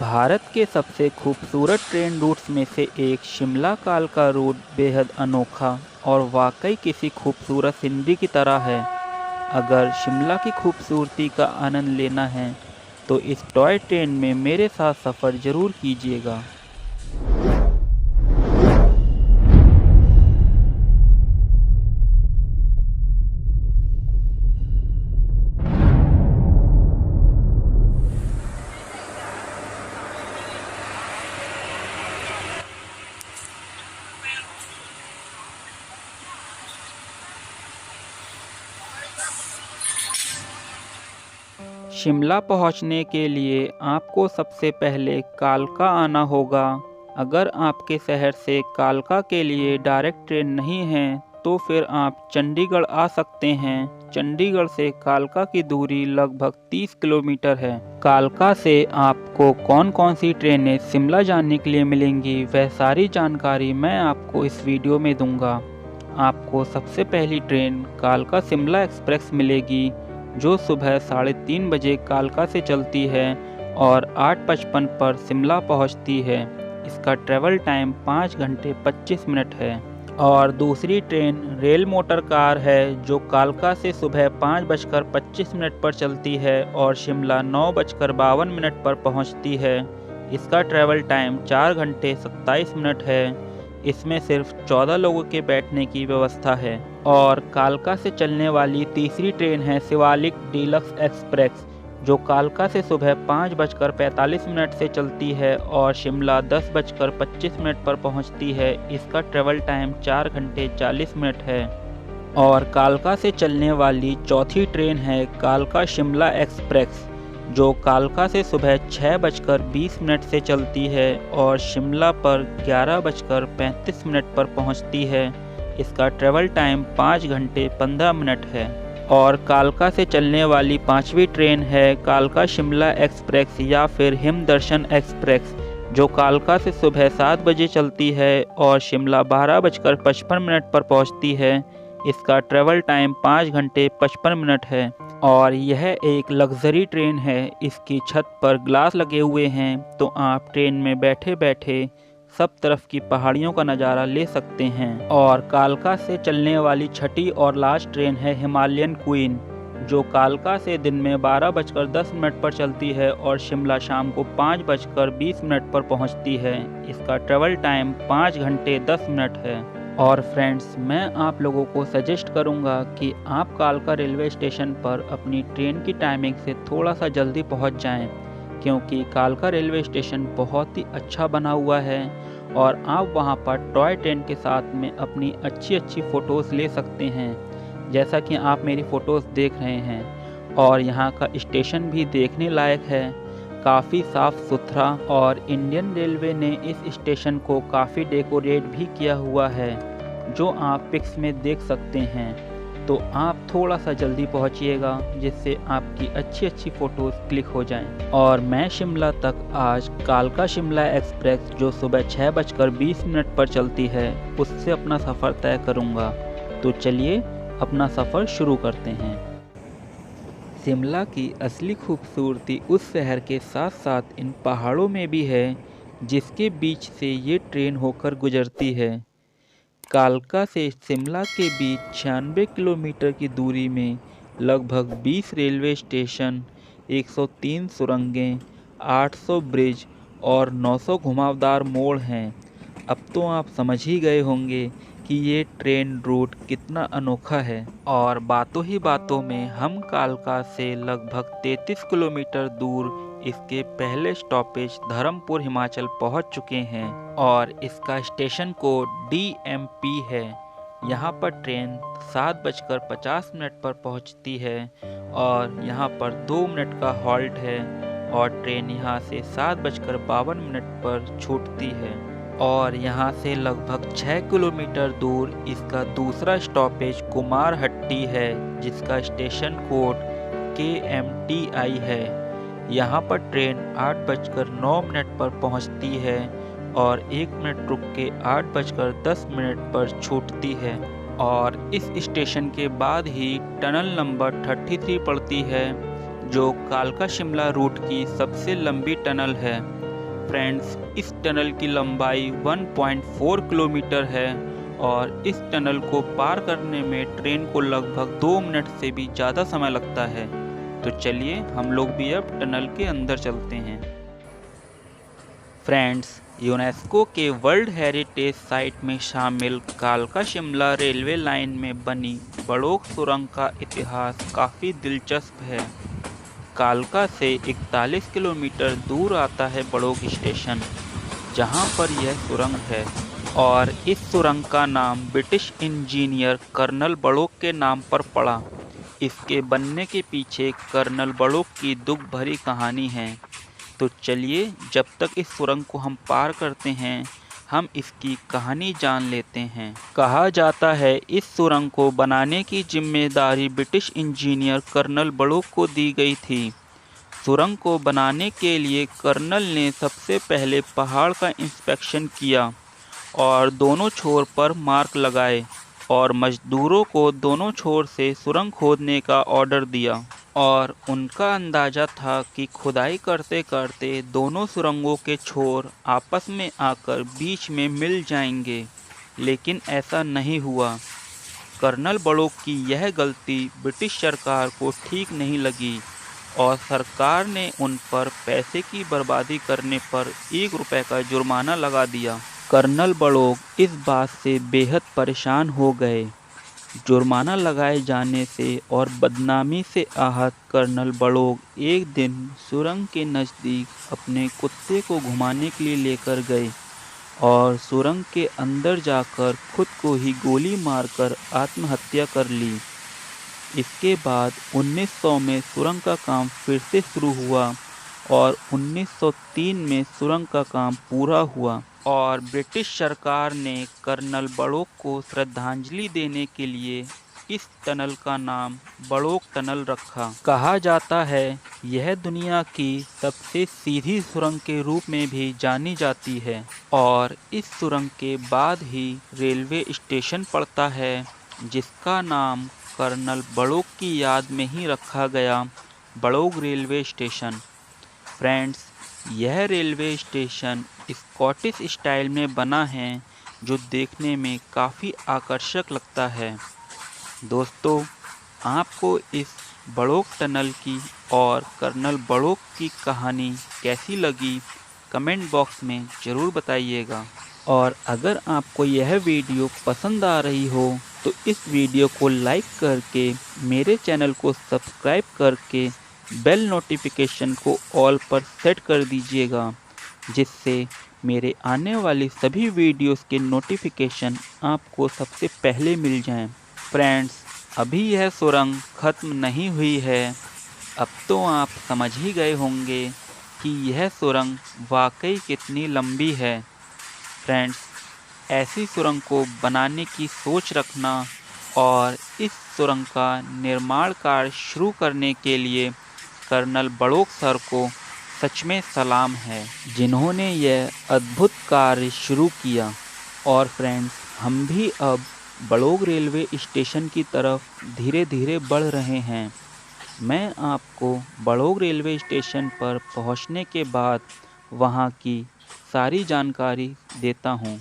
भारत के सबसे खूबसूरत ट्रेन रूट्स में से एक शिमला कालका रूट बेहद अनोखा और वाकई किसी खूबसूरत सिनरी की तरह है। अगर शिमला की खूबसूरती का आनंद लेना है तो इस टॉय ट्रेन में मेरे साथ सफ़र ज़रूर कीजिएगा। शिमला पहुंचने के लिए आपको सबसे पहले कालका आना होगा। अगर आपके शहर से कालका के लिए डायरेक्ट ट्रेन नहीं है तो फिर आप चंडीगढ़ आ सकते हैं। चंडीगढ़ से कालका की दूरी लगभग 30 किलोमीटर है। कालका से आपको कौन कौन सी ट्रेनें शिमला जाने के लिए मिलेंगी वह सारी जानकारी मैं आपको इस वीडियो में दूंगा। आपको सबसे पहली ट्रेन कालका शिमला एक्सप्रेस मिलेगी जो सुबह 3:30 बजे कालका से चलती है और 8:55 पर शिमला पहुंचती है। इसका ट्रैवल टाइम 5 घंटे 25 मिनट है। और दूसरी ट्रेन रेल मोटर कार है जो कालका से सुबह 5:25 पर चलती है और शिमला 9:52 पर पहुंचती है। इसका ट्रैवल टाइम 4 घंटे 27 मिनट है। इसमें सिर्फ 14 लोगों के बैठने की व्यवस्था है। और कालका से चलने वाली तीसरी ट्रेन है शिवालिक डीलक्स एक्सप्रेस जो कालका से सुबह 5:45 से चलती है और शिमला 10:25 पर पहुंचती है। इसका ट्रैवल टाइम 4 घंटे 40 मिनट है। और कालका से चलने वाली चौथी ट्रेन है कालका शिमला एक्सप्रेस जो कालका से सुबह 6:20 से चलती है और शिमला पर 11:35 पर पहुंचती है। इसका ट्रैवल टाइम 5 घंटे 15 मिनट है। और कालका से चलने वाली पांचवी ट्रेन है कालका शिमला एक्सप्रेस या फिर हिमदर्शन एक्सप्रेस जो कालका से सुबह 7 बजे चलती है और शिमला 12:55 पर पहुंचती है। इसका ट्रैवल टाइम 5 घंटे 55 मिनट है। और यह एक लग्जरी ट्रेन है। इसकी छत पर ग्लास लगे हुए हैं तो आप ट्रेन में बैठे बैठे सब तरफ की पहाड़ियों का नज़ारा ले सकते हैं। और कालका से चलने वाली छठी और लास्ट ट्रेन है हिमालयन क्वीन जो कालका से दिन में 12:10 पर चलती है और शिमला शाम को 5:20 पर पहुंचती है। इसका ट्रैवल टाइम 5 घंटे 10 मिनट है। और फ्रेंड्स, मैं आप लोगों को सजेस्ट करूंगा कि आप कालका रेलवे स्टेशन पर अपनी ट्रेन की टाइमिंग से थोड़ा सा जल्दी पहुंच जाएं क्योंकि कालका रेलवे स्टेशन बहुत ही अच्छा बना हुआ है और आप वहां पर टॉय ट्रेन के साथ में अपनी अच्छी फ़ोटोज़ ले सकते हैं जैसा कि आप मेरी फ़ोटोज़ देख रहे हैं। और यहां का स्टेशन भी देखने लायक है, काफ़ी साफ़ सुथरा। और इंडियन रेलवे ने इस स्टेशन को काफ़ी डेकोरेट भी किया हुआ है जो आप पिक्स में देख सकते हैं। तो आप थोड़ा सा जल्दी पहुंचिएगा जिससे आपकी अच्छी फ़ोटोज़ क्लिक हो जाएं। और मैं शिमला तक आज कालका शिमला एक्सप्रेस जो सुबह 6:20 पर चलती है उससे अपना सफ़र तय करूंगा। तो चलिए अपना सफ़र शुरू करते हैं। शिमला की असली खूबसूरती उस शहर के साथ साथ इन पहाड़ों में भी है जिसके बीच से ये ट्रेन होकर गुजरती है। कालका से शिमला के बीच 96 किलोमीटर की दूरी में लगभग 20 रेलवे स्टेशन, 103 सुरंगें, 800 ब्रिज और 900 घुमावदार मोड़ हैं। अब तो आप समझ ही गए होंगे कि ये ट्रेन रूट कितना अनोखा है। और बातों ही बातों में हम कालका से लगभग 33 किलोमीटर दूर इसके पहले स्टॉपेज धर्मपुर हिमाचल पहुंच चुके हैं। और इसका स्टेशन कोड DMP है। यहाँ पर ट्रेन 7:50 पर पहुँचती है और यहाँ पर 2 मिनट का हॉल्ट है और ट्रेन यहाँ से 7:52 पर छूटती है। और यहाँ से लगभग 6 किलोमीटर दूर इसका दूसरा स्टॉपेज कुमारहट्टी है जिसका स्टेशन कोड KMTI है। यहाँ पर ट्रेन 8:09 पर पहुँचती है और 1 मिनट रुक के 8:10 पर छूटती है। और इस स्टेशन के बाद ही टनल नंबर 33 पड़ती है जो कालका शिमला रूट की सबसे लंबी टनल है। फ्रेंड्स, इस टनल की लंबाई 1.4 किलोमीटर है और इस टनल को पार करने में ट्रेन को लगभग 2 मिनट से भी ज़्यादा समय लगता है। तो चलिए हम लोग भी अब टनल के अंदर चलते हैं। फ्रेंड्स, यूनेस्को के वर्ल्ड हेरिटेज साइट में शामिल कालका शिमला रेलवे लाइन में बनी बड़ोग सुरंग का इतिहास काफ़ी दिलचस्प है। कालका से 41 किलोमीटर दूर आता है बड़ोग स्टेशन, जहां पर यह सुरंग है और इस सुरंग का नाम ब्रिटिश इंजीनियर कर्नल बड़ोग के नाम पर पड़ा। इसके बनने के पीछे कर्नल बड़ोग की दुख भरी कहानी है। तो चलिए, जब तक इस सुरंग को हम पार करते हैं, हम इसकी कहानी जान लेते हैं। कहा जाता है इस सुरंग को बनाने की जिम्मेदारी ब्रिटिश इंजीनियर कर्नल बड़ोग को दी गई थी। सुरंग को बनाने के लिए कर्नल ने सबसे पहले पहाड़ का इंस्पेक्शन किया और दोनों छोर पर मार्क लगाए और मजदूरों को दोनों छोर से सुरंग खोदने का ऑर्डर दिया। और उनका अंदाज़ा था कि खुदाई करते करते दोनों सुरंगों के छोर आपस में आकर बीच में मिल जाएंगे, लेकिन ऐसा नहीं हुआ। कर्नल बड़ोग की यह गलती ब्रिटिश सरकार को ठीक नहीं लगी और सरकार ने उन पर पैसे की बर्बादी करने पर 1 रुपये का जुर्माना लगा दिया। कर्नल बड़ोग इस बात से बेहद परेशान हो गए। जुर्माना लगाए जाने से और बदनामी से आहत कर्नल बड़ोग एक दिन सुरंग के नज़दीक अपने कुत्ते को घुमाने के लिए लेकर गए और सुरंग के अंदर जाकर खुद को ही गोली मारकर आत्महत्या कर ली। इसके बाद 1900 में सुरंग का काम फिर से शुरू हुआ और 1903 में सुरंग का काम पूरा हुआ और ब्रिटिश सरकार ने कर्नल बड़ोग को श्रद्धांजलि देने के लिए इस टनल का नाम बड़ोग टनल रखा। कहा जाता है यह दुनिया की सबसे सीधी सुरंग के रूप में भी जानी जाती है और इस सुरंग के बाद ही रेलवे स्टेशन पड़ता है, जिसका नाम कर्नल बड़ोग की याद में ही रखा गया, बड़ोग रेलवे स्टेशन। फ्रेंड्स, यह रेलवे स्टेशन स्कॉटिश स्टाइल में बना है, जो देखने में काफ़ी आकर्षक लगता है। दोस्तों, आपको इस बड़ोग टनल की और कर्नल बड़ोग की कहानी कैसी लगी, कमेंट बॉक्स में ज़रूर बताइएगा। और अगर आपको यह वीडियो पसंद आ रही हो तो इस वीडियो को लाइक करके मेरे चैनल को सब्सक्राइब करके बेल नोटिफिकेशन को ऑल पर सेट कर दीजिएगा, जिससे मेरे आने वाली सभी वीडियोस के नोटिफिकेशन आपको सबसे पहले मिल जाएं। फ्रेंड्स, अभी यह सुरंग ख़त्म नहीं हुई है। अब तो आप समझ ही गए होंगे कि यह सुरंग वाकई कितनी लंबी है। फ्रेंड्स, ऐसी सुरंग को बनाने की सोच रखना और इस सुरंग का निर्माण कार्य शुरू करने के लिए कर्नल बड़ोग सर को सच में सलाम है, जिन्होंने यह अद्भुत कार्य शुरू किया। और फ्रेंड्स, हम भी अब बड़ोग रेलवे स्टेशन की तरफ धीरे धीरे बढ़ रहे हैं। मैं आपको बड़ोग रेलवे स्टेशन पर पहुंचने के बाद वहां की सारी जानकारी देता हूं।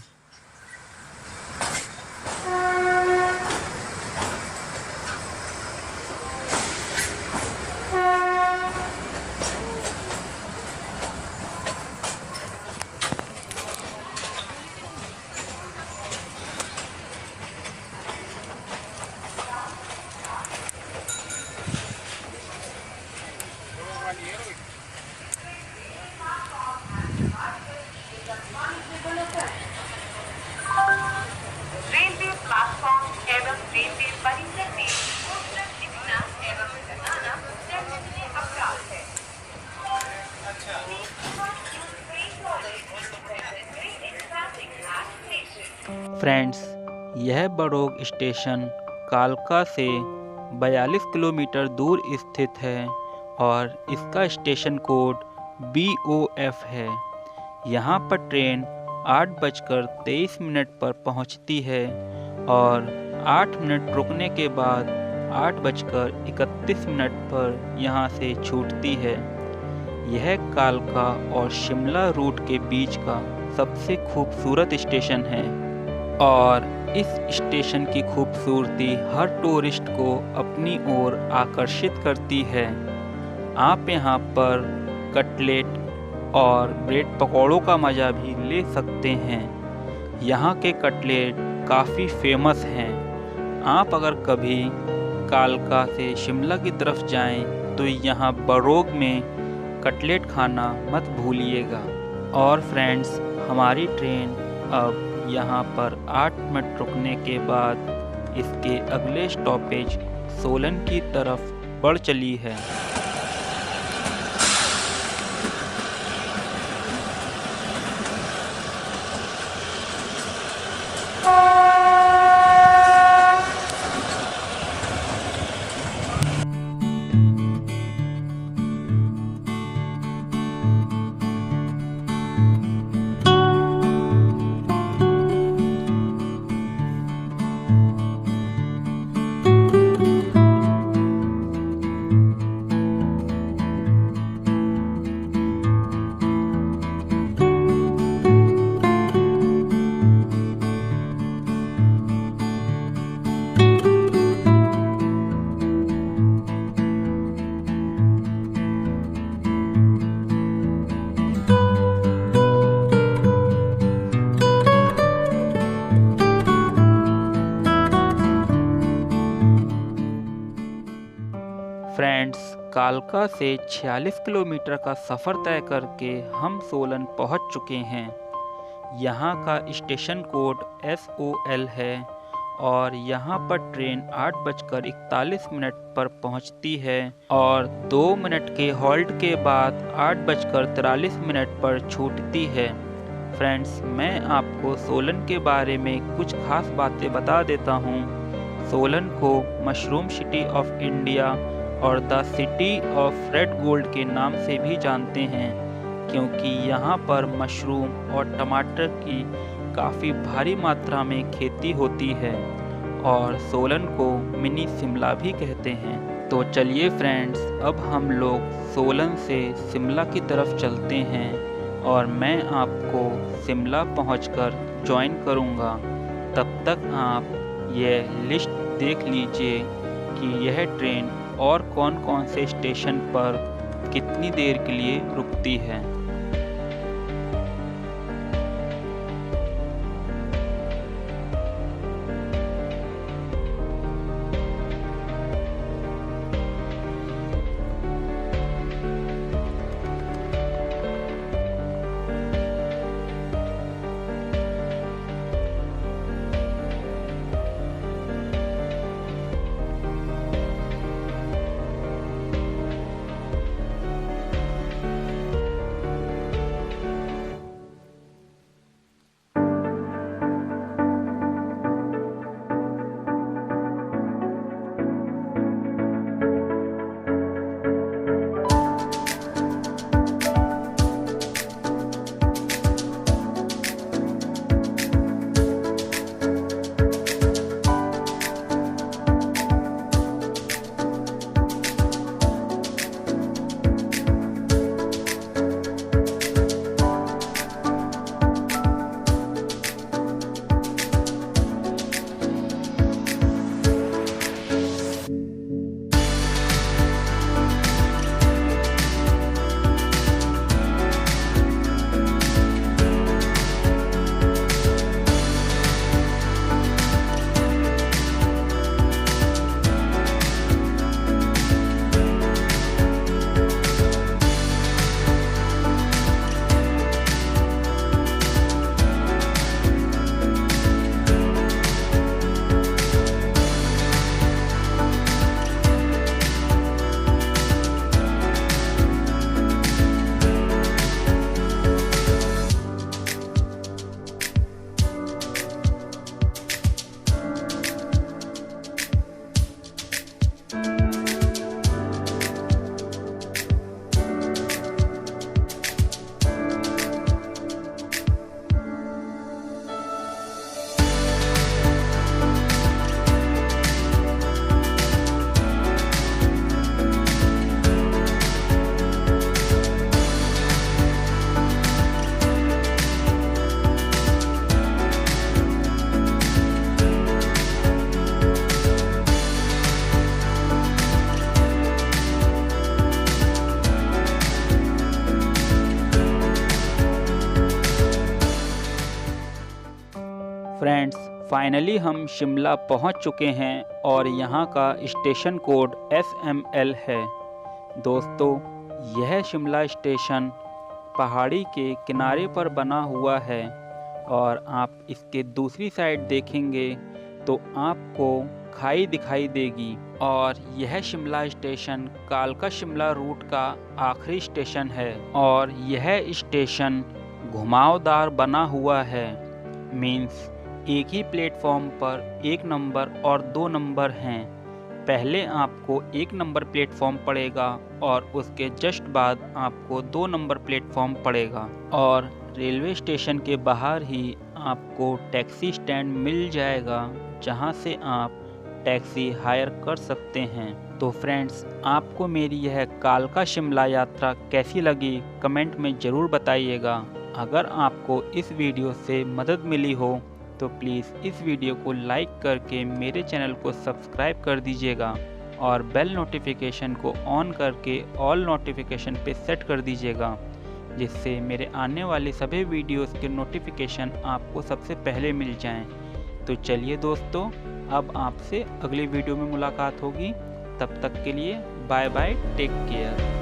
रेलवे प्लेटफॉर्म एवं रेलवे परिसर में पोस्टर चिपकना एवं लगाना दंडनीय अपराध है। फ्रेंड्स, यह बड़ोग स्टेशन कालका से 42 किलोमीटर दूर स्थित है और इसका स्टेशन कोड BOF है। यहाँ पर ट्रेन 8:23 पर पहुँचती है और 8 मिनट रुकने के बाद 8:31 पर यहाँ से छूटती है। यह कालका और शिमला रूट के बीच का सबसे खूबसूरत स्टेशन है और इस स्टेशन की खूबसूरती हर टूरिस्ट को अपनी ओर आकर्षित करती है। आप यहाँ पर कटलेट और ब्रेड पकौड़ों का मज़ा भी ले सकते हैं। यहाँ के कटलेट काफ़ी फेमस हैं। आप अगर कभी कालका से शिमला की तरफ जाएं तो यहाँ बरोग में कटलेट खाना मत भूलिएगा। और फ्रेंड्स, हमारी ट्रेन अब यहाँ पर 8 मिनट रुकने के बाद इसके अगले स्टॉपेज सोलन की तरफ बढ़ चली है। फ्रेंड्स, कालका से 46 किलोमीटर का सफ़र तय करके हम सोलन पहुंच चुके हैं। यहां का स्टेशन कोड SOL है और यहां पर ट्रेन 8:41 पर पहुंचती है और 2 मिनट के हॉल्ट के बाद 8:43 पर छूटती है। फ्रेंड्स, मैं आपको सोलन के बारे में कुछ खास बातें बता देता हूं। सोलन को मशरूम सिटी ऑफ इंडिया और the city of red gold के नाम से भी जानते हैं, क्योंकि यहाँ पर मशरूम और टमाटर की काफ़ी भारी मात्रा में खेती होती है और सोलन को मिनी शिमला भी कहते हैं। तो चलिए फ्रेंड्स, अब हम लोग सोलन से शिमला की तरफ चलते हैं और मैं आपको शिमला पहुंचकर ज्वाइन करूंगा। तब तक आप यह लिस्ट देख लीजिए कि यह ट्रेन और कौन कौन से स्टेशन पर कितनी देर के लिए रुकती है। फ्रेंड्स, फाइनली हम शिमला पहुंच चुके हैं और यहां का स्टेशन कोड SML है। दोस्तों, यह शिमला स्टेशन पहाड़ी के किनारे पर बना हुआ है और आप इसके दूसरी साइड देखेंगे तो आपको खाई दिखाई देगी और यह शिमला स्टेशन कालका शिमला रूट का आखिरी स्टेशन है और यह स्टेशन घुमावदार बना हुआ है। मीन्स एक ही प्लेटफॉर्म पर 1 नंबर और 2 नंबर हैं। पहले आपको 1 नंबर प्लेटफॉर्म पड़ेगा और उसके जस्ट बाद आपको 2 नंबर प्लेटफॉर्म पड़ेगा और रेलवे स्टेशन के बाहर ही आपको टैक्सी स्टैंड मिल जाएगा जहां से आप टैक्सी हायर कर सकते हैं। तो फ्रेंड्स, आपको मेरी यह कालका शिमला यात्रा कैसी लगी कमेंट में ज़रूर बताइएगा। अगर आपको इस वीडियो से मदद मिली हो तो प्लीज़ इस वीडियो को लाइक करके मेरे चैनल को सब्सक्राइब कर दीजिएगा और बेल नोटिफिकेशन को ऑन करके ऑल नोटिफिकेशन पे सेट कर दीजिएगा, जिससे मेरे आने वाले सभी वीडियोस के नोटिफिकेशन आपको सबसे पहले मिल जाएं। तो चलिए दोस्तों, अब आपसे अगली वीडियो में मुलाकात होगी। तब तक के लिए बाय बाय, टेक केयर।